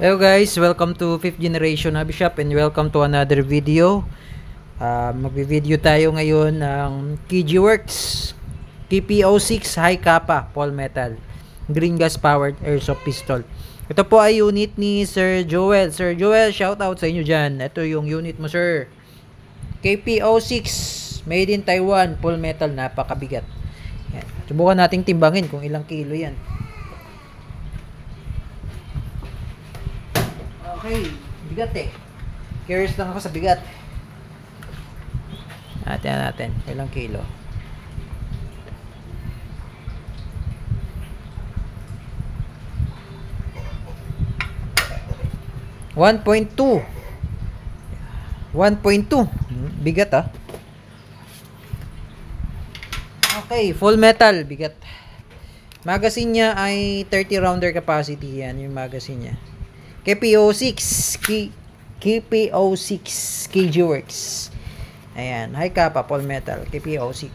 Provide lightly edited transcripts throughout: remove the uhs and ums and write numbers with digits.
Hello guys, welcome to 5th generation hobby shop and welcome to another video. Magvi-video tayo ngayon ng KG Works KP06 High Kappa Paul Metal Green Gas Powered Airsoft Pistol. Ito po ay unit ni Sir Joel. Sir Joel, shout out sa inyo dyan. Ito yung unit mo, sir. KP06 made in Taiwan, Paul Metal, napakabigat. Yan. Subukan nating timbangin kung ilang kilo yan. Okay, bigat eh. Curious lang ako sa bigat. Natin ilang kilo. $1.2. Bigat ah. Okay, full metal, bigat. Magazine niya ay 30 rounder capacity, yan yung magazine niya. KP06 KG Works. Ayan, High Kappa Paul Metal KP06.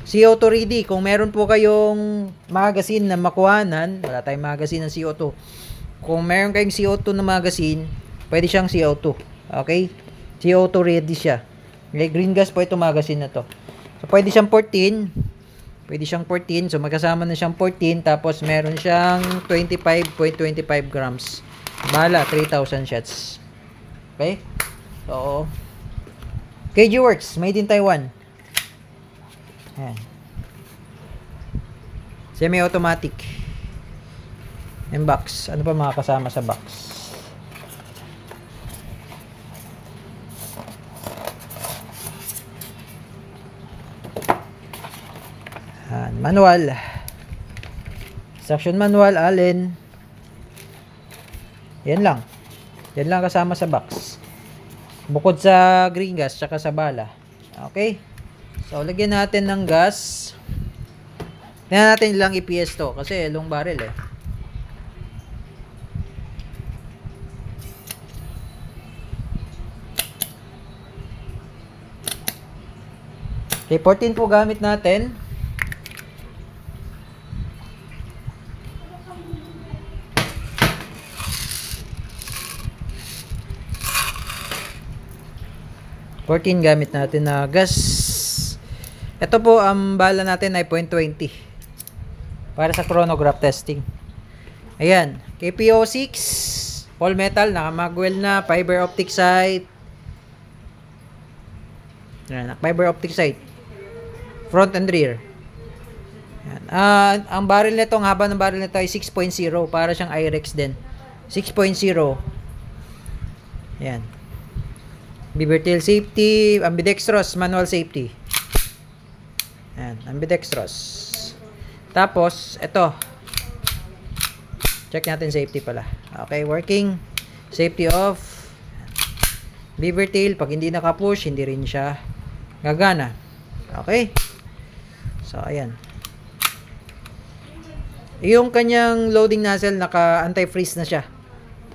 CO2 ready. Kung meron po kayong magazine na makuhanan, wala tayong magazine ng CO2. Kung meron kayong CO2 na magazine, pwede siyang CO2. Okay? CO2 ready siya. Green gas po ito magazine na to. So pwede siyang 14. Pwede siyang 14. So, magkasama na siyang 14. Tapos, meron siyang 25.25 grams. Bala, 3,000 shots. Okay? So, KG Works. Made in Taiwan. Ayan. Semi-automatic. Yung box. Ano pa mga kasama sa box? Manual. Instruction manual, Allen. Yan lang. Yan lang kasama sa box. Bukod sa green gas, tsaka sa bala. Okay? So, lagyan natin ng gas. Tingnan natin ilang EPS to. Kasi long barrel eh. Okay, 14 po gamit natin. Gamit natin na gas. Ito po, ang bala natin ay 0.20 para sa chronograph testing. Ayan, KP06 Paul Metal, naka-magwell na, fiber optic sight. Ayan, fiber optic sight, front and rear. Ayan. Ang barrel nito, ang haba ng barrel nito ay 6.0, para siyang IREX din. 6.0. Ayan. Beaver tail safety, ambidextrous, manual safety. Ayan, ambidextrous. Tapos, ito. Check natin safety pala. Okay, working. Safety off. Beaver tail, pag hindi naka-push, hindi rin siya gagana. Okay. So, ayan. Yung kanyang loading nozzle, naka-anti-freeze na siya.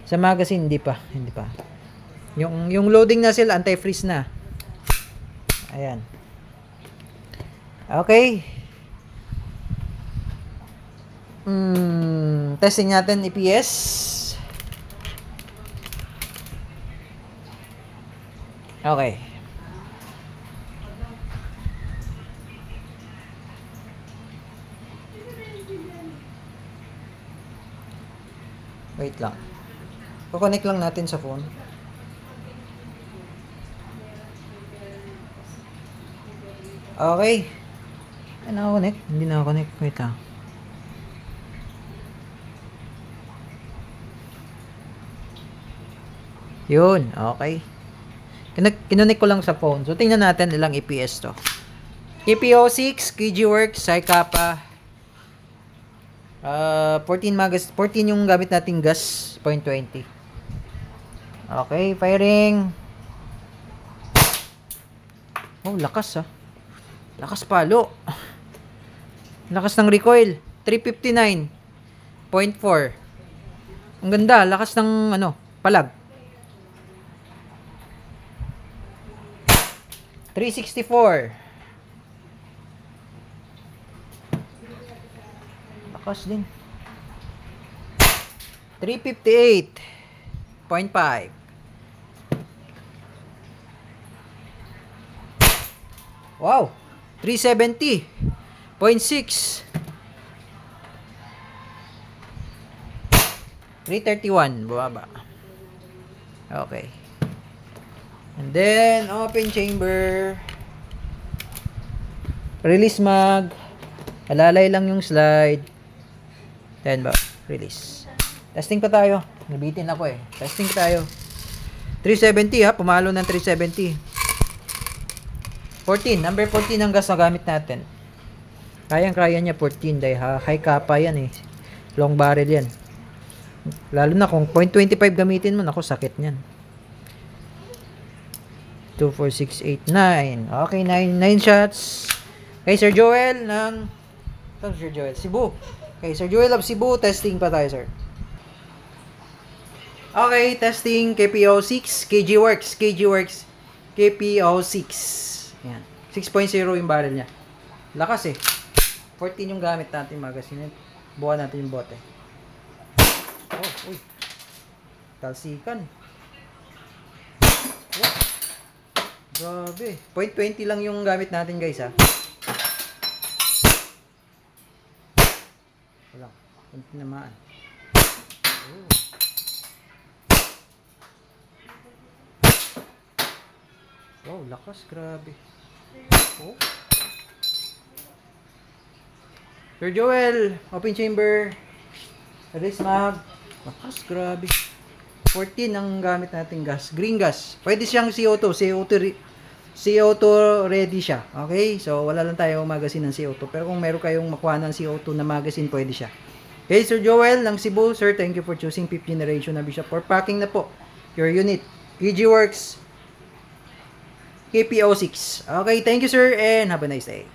Sa magazine, hindi pa. Yung loading nozzle, anti-freeze na. Ayan. Okay. Testing natin EPS. Okay. Wait lang. Kukonek lang natin sa phone. Okay. Ay, nakakonect? Hindi nakakonect. Wait lang. Yun. Okay. Kinonek ko lang sa phone. So, tingnan natin ilang EPS to. KP06, KG Works, High Kappa. 14 yung gamit nating gas. 0.20. Okay. Firing. Oh, lakas ah. Lakas palo. Lakas ng recoil. 359.4. Ang ganda. Lakas ng palag. 364. Lakas din. 358.5. Wow, 370.6. 331, bumaba. Okay. And then, open chamber. Release mag. Alalay lang yung slide. Then ba? Release. Testing pa tayo. Nabitin ako eh. Testing tayo. 370 ha. Pumalo ng 370. 14. Number 14 ang gas na gamit natin. Kayang-kaya niya 14 dahil high kappa yan eh. Long barrel yan. Lalo na kung .25 gamitin mo, naku, sakit niyan. 2, 4, 6, 8, 9. Okay, 9 shots. Kay Sir Joel ng Sir Joel, Cebu. Kay Sir Joel of Cebu, testing pa tayo, sir. Okay, testing KPO6, KG-Works, KPO6. Yan. 6.0 yung barrel niya. Lakas eh. 14 yung gamit natin magazine. Buwan natin yung bote. Oh, uy. Talsikan. Oh. Grabe. .20 lang yung gamit natin, guys, ha. Wala. Kunti naman. Oh. Wow, lakas. Grabe. Oh. Sir Joel, open chamber. Release mag. Lakas, grabe. 14 ang gamit natin gas. Green gas. Pwede siyang CO2. CO2 ready siya. Okay? So, wala lang tayo magazine ng CO2. Pero kung meron kayong makuha ng CO2 na magazine, pwede siya. Okay, Sir Joel ng Cebu. Sir, thank you for choosing 5th generation na Bishop. For packing na po your unit. KG-Works KPO6. Okay, thank you, sir, and have a nice day.